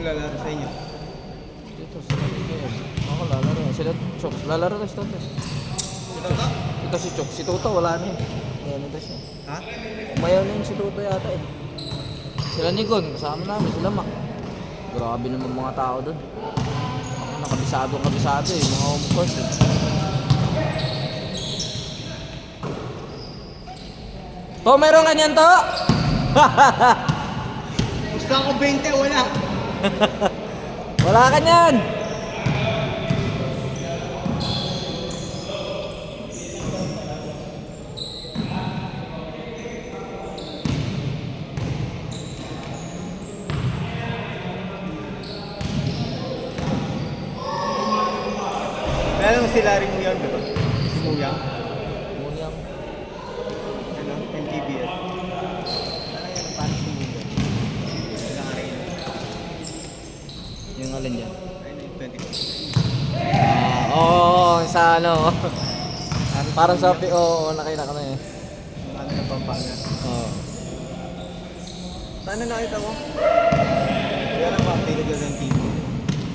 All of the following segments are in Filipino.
maglalaro sa inyo? Dito, sila dito. Ako lalaro. Sila, Choks. Lalaro na si Toto. Sino ka? Ito si Choks. Si Toto, wala na yun. Ayan ito siya. Ha? Umayaw na yun si Toto yata eh. Sila ni Gon, kasama namin. Sila Mac. Grabe naman mga tao doon. Ako nakabisado eh. Mga home course eh. To, meron ka niyan to? Gusto ko 20, wala. Wala ka niyan. Alam mo si Larry mo yan, diba? Si Kuya? Muyang. Ano? MTBL. Ano yan? Paano si Mundo? Ilang araw yun? Yung alin dyan? Ayun, 24. Oo, sa ano. Parang sa oo, nakita ko na eh. Ano na Pampanga? Oo. Saan na nakita mo? Kaya na pa-updated yun ng TV.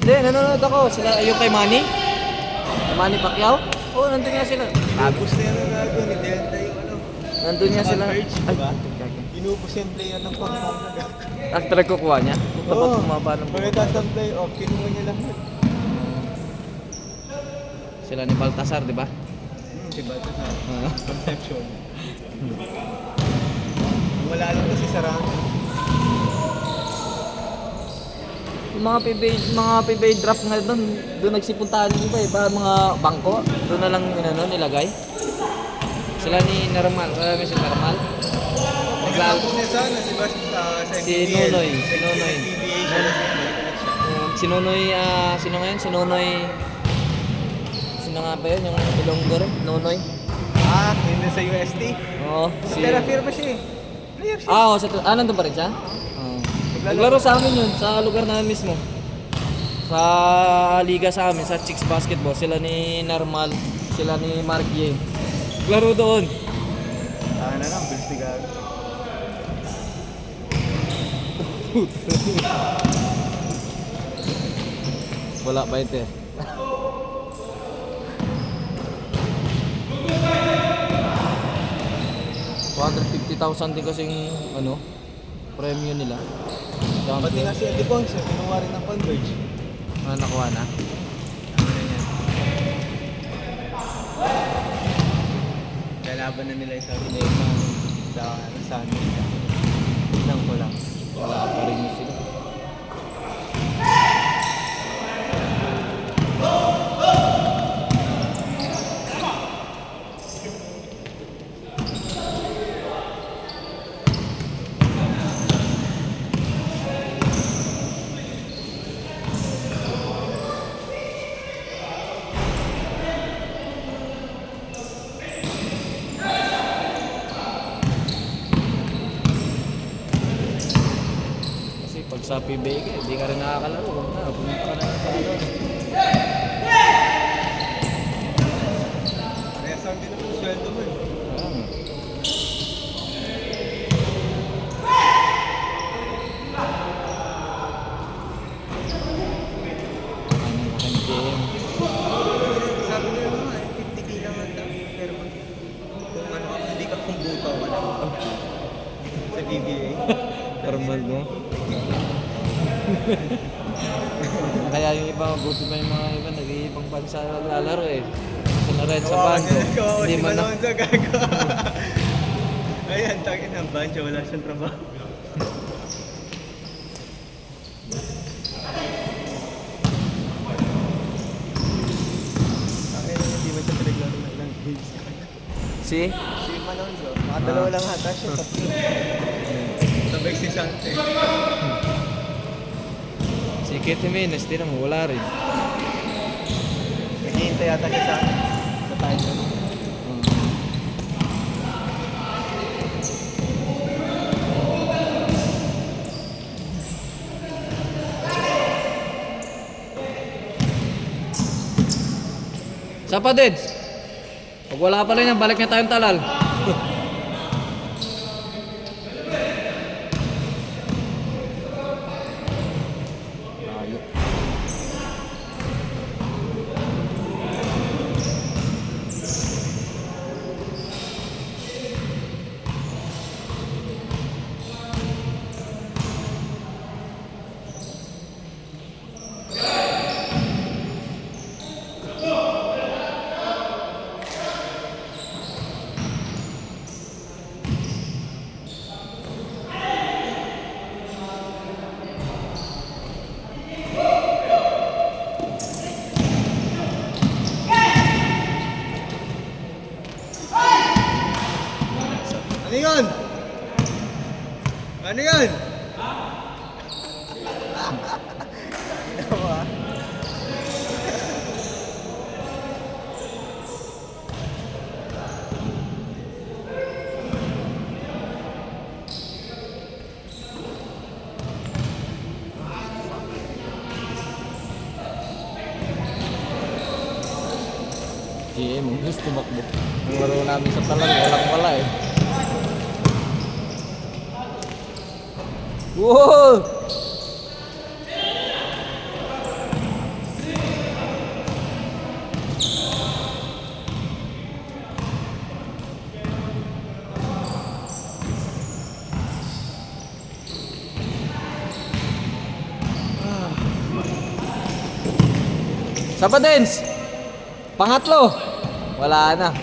Hindi, nanonood ako. Sila, yung kay Manny? Kay Manny Pacquiao? Oo, nandun nga sila. Tapos na yan ang gagawin ni Delta yung ano. Nandun nga sila. Converge, Ay, diba? gagawin. Inubos yung player ng Pampanga. Ah, talaga kukuha niya? Dapat bumaba ng Pagkatapos ng playoff, kinuha niya lahat. Sila ni Baltasar, di ba? Diba? Ito sa conception. Wala lang kasi sarang. Yung mga PBA draft nga doon nagsipuntahan yung iba eh. Ba mga bangko, doon na lang nilagay. Sila ni Normal, alam mo si Normal? Tapos niya sana sa Si MPBL. Nonoy, Sa si Nonoy. MPBA siya na siya. Si Nonoy, sino nga yan? Si Nonoy, sino nga ba yun? Yung Ilonggo rin? Nonoy? Ah, yun din sa UST. Oo. Pero firma siya eh. Player siya. Nandun pa rin siya? Oo. Naglaro sa amin yun, sa lugar namin mismo. Sa liga sa amin, sa Chicks Basketball. Sila ni Normal, sila ni Mark Ye. Naglaro doon. Na lang, bilis ni Gago. Wala ba ito eh? $250,000 din kasing ano, premium nila. Pati nga si Eddie Ponce, kinuha rin ng Converge. Nakuha na. Ano na yan? Lalaban na nila sa sa Amerika. Isang ko lang. Wala pa rin sila. Pag sa PBA ka, hindi ka rin nakakalaro. Huwag na, pumunta ka na sa ano. Resort din ang sweldo mo eh. Ayan. Ano yung aking game? Sabi nila mga 50k lang ang dami. Pero kung ano, hindi ka kumbuta ka lang. Sa PBA. Normal mo. Kaya yung iba, buti pa yung mga iba, nag-iibang bansa naglalaro eh. Gusto na rin sa bando. Hindi man na. Sa gago. Ayan, tangin ng banjo, wala siyang trabaho. Tangin na hindi man siya pinaglaro ng ilang games. Si? Si Malonzo, makadalawa lang ata siya. Sabay si Sante. Si Kate Jimenez, di naman, wala rin. Naghihintay yata siya sa title. Sapa Deds? Pag wala pa rin yan, balik na tayong Talal. Ano yun? Ano yun? Nawa. GM, gusto tumakbo. Ang laro namin sa talang, walang wala eh. Wow! Sabadens! Pangatlo! Wala na.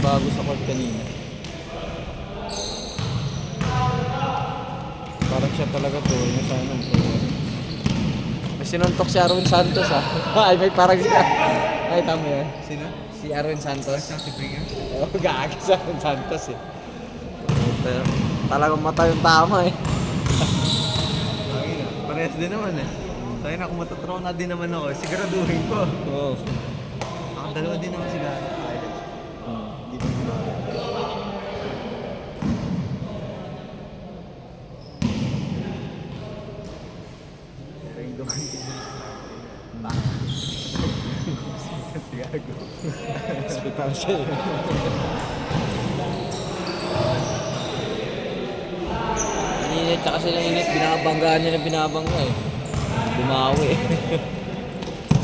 Bago sa court kanina. Parang siya talaga to. Yung sana. May sinuntok si Arwin Santos ah. Ay, may parang siya. Ay, tama yan. Sino? Si Arwin Santos. Saan si Brigham? Oo, gagi si Arwin Santos eh. Pero talagang mata yung tama eh. Parehas din naman eh. Tayo na, kung matutraw na din naman ako, siguraduhin ko. Oo. Ako dalawa din naman sila. Hindi mo sigurado. Pero yung gumanti siya. Baka. Gago. Hospital siya eh. Init tsaka silang init, binabanggaan niya ng binabangga eh. Bumawi eh.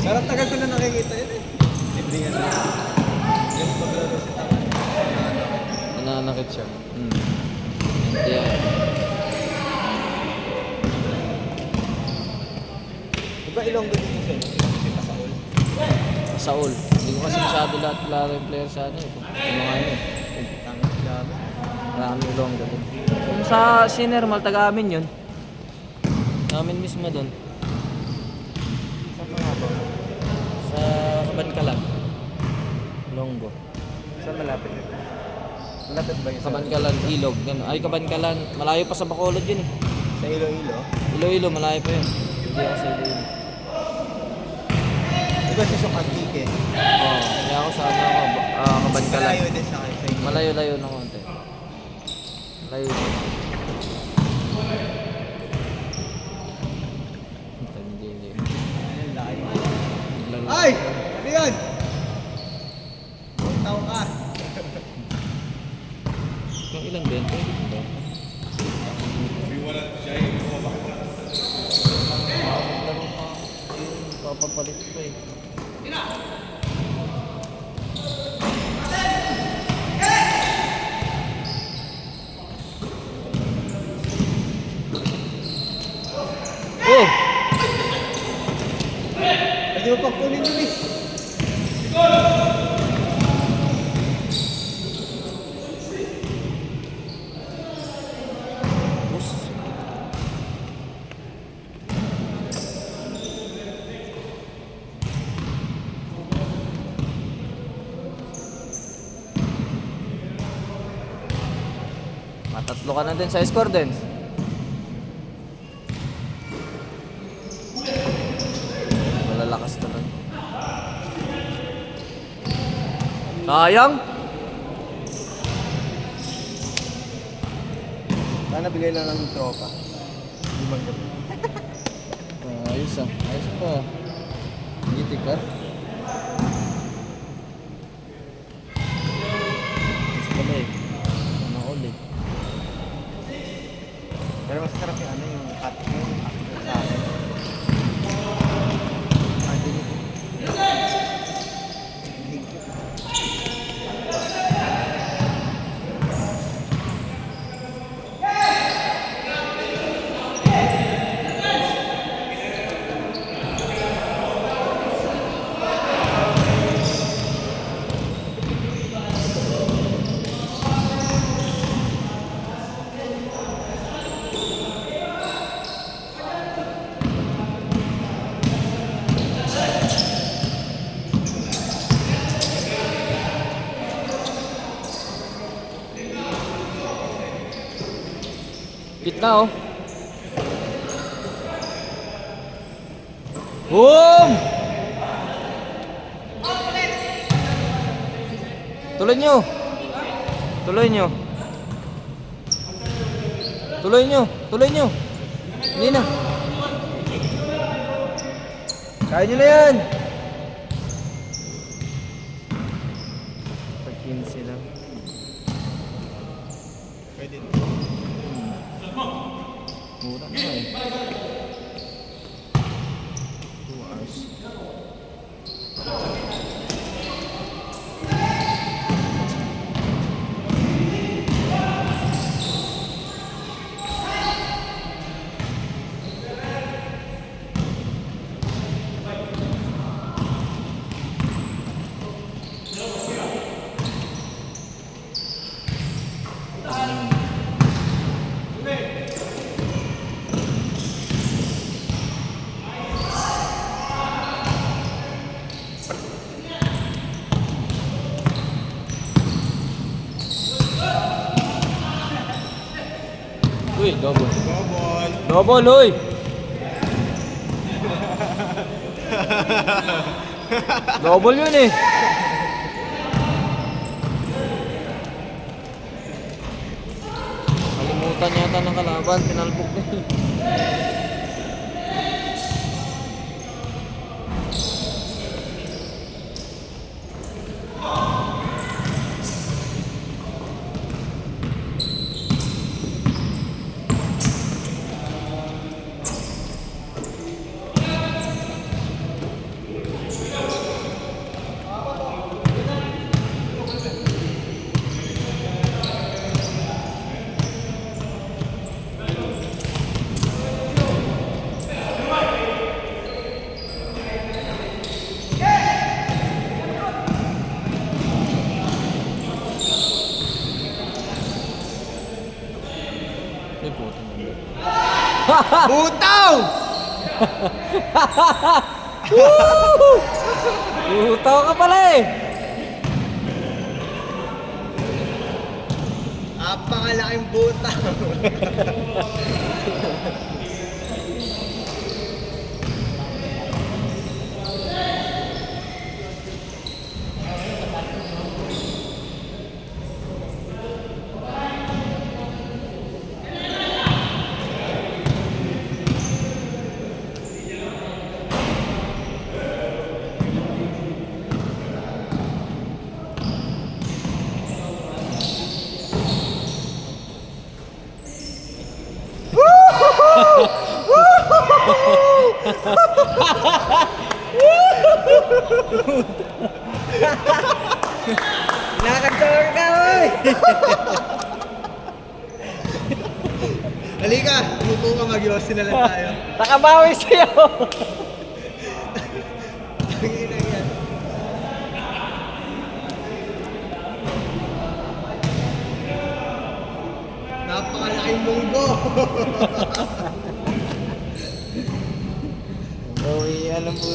Parang tagal ko na nakikita yun eh. Siblingan na. Ganun paglaro si Tama. Nananakit siya. Kaya, Diba Ilonggo din yung sa'yo? Si Pasaol. Saul. Hindi ko kasi masyado lahat klaro yung player sa ano eh. Yung mga ano eh. Tangas grabe. Maraming Ilonggo din. Yung sa Sinermal, taga amin yun. Amin mismo doon. Saan ka nga ba? Sa Kabankalan. Ilonggo. Saan malapit yun? Malapit ba yun? Kabankalan, Ilog. Ganun. Ay, Kabankalan. Malayo pa sa Bacolod yun eh. Sa Iloilo? Iloilo, malayo pa yun. Hindi ako sa Iloilo. Diba si Sokatike? Oo. Kaya ako sa ano ako, Kabankalan. Malayo din sa akin sa inyo. Malayo-layo na konti. Layo. Ayun, laki mo. Ay! Ano yun? Huwag tao ka. Yung ilang bento? Papapalit pa eh. Oh! Pwede mo pang kunin yun eh. Bus. Matatlo ka na din sa score din. Malalakas talaga. Sayang! Sana bigay lang ng tropa. Limang gabi. Ayos ah. Ayos pa. Gitik ka. Ayos pala eh. Ano ulit. Pero mas sarap yung ano yung Gitna oh. Boom! Tuloy nyo. Tuloy nyo. Tuloy nyo. Tuloy nyo. Hindi na. Kaya nyo na yan. Pag 15 lang. Pwede. Mura na eh. 2 hours. Uy, double. Double. Double, uy! Double yun eh. Kalimutan yata ng kalaban, pinalpok na eh. Ay, puto na. Butaw! Utaw ka pala eh. Apakalaking butaw. Nakakador ka, oy! Halika, luto ka, mag-yosi na lang tayo. Nakabawi sa'yo! Tangina yan. Napakalaking munggo. Uy, alam mo.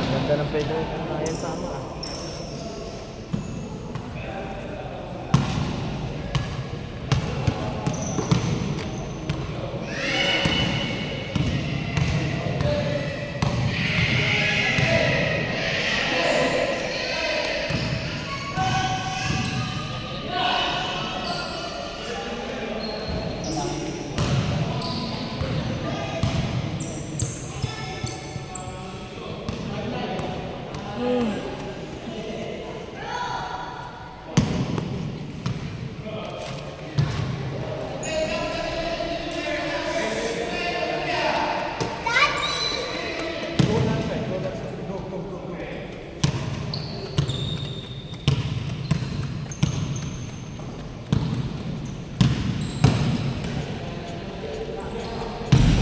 Ganda ng pwede. Ayan sama.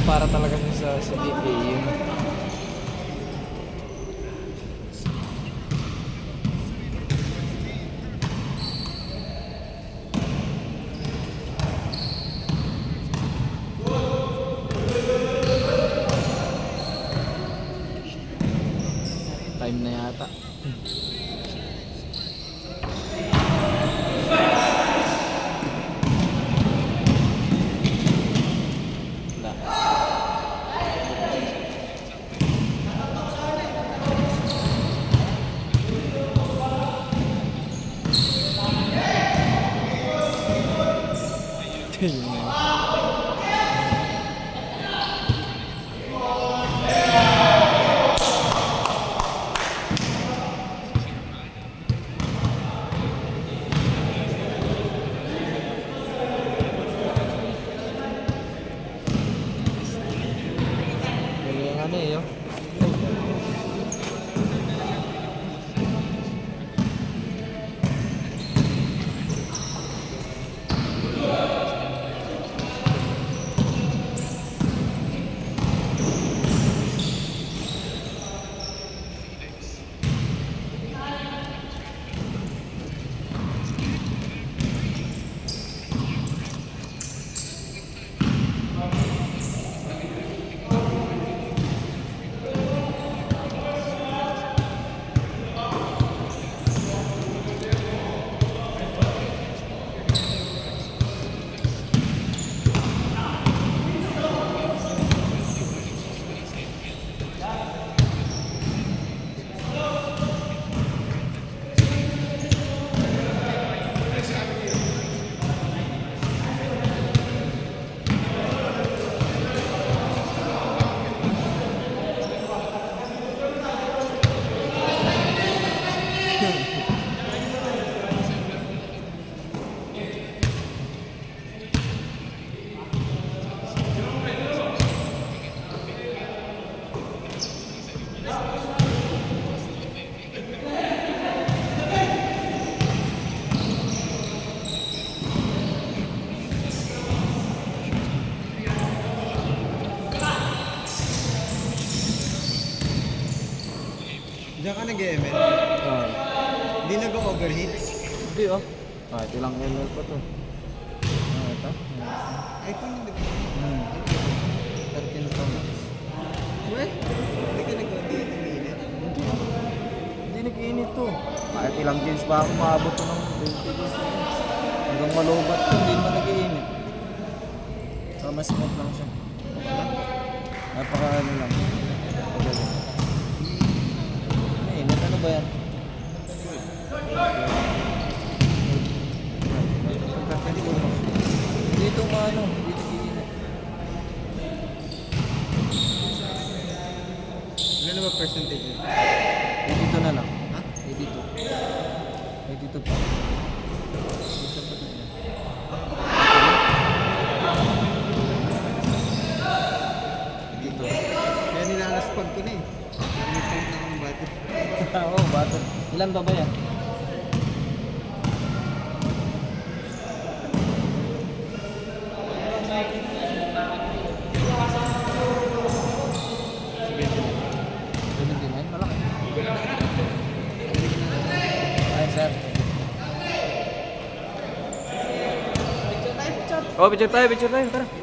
Para talaga sa DPA yun. Time na yata. Yun na. Yung ano eh, oh. Diyan ka nag-ML. Ah. Hindi nag-overheat. Hindi oh. Kahit ilang ml pa to. Ah, ito. iPhone hindi. Hmm. 13 Pro Max. Weh? Hindi ka nag-overheat. Hindi nag-init to. Kahit ilang games pa ako maabot to ng 20 games. Hanggang malubat to, hindi naman nag-iinit. Saka mas smooth lang siya. Napaka ano lang. Magaling. Init, ano ba yan? Dito maano, dito nag-iinit. Ano ba percentage yun? Dito na lang. Ha? Dito. Dito pa. Dito pa din. Dito. Kaya nilalaspag ko na eh. May point na akong battery. Oo, bato. Ilan ba ba yan? Sige. 79? Malaki. Ay, sir. Oh, picture tayo, tara.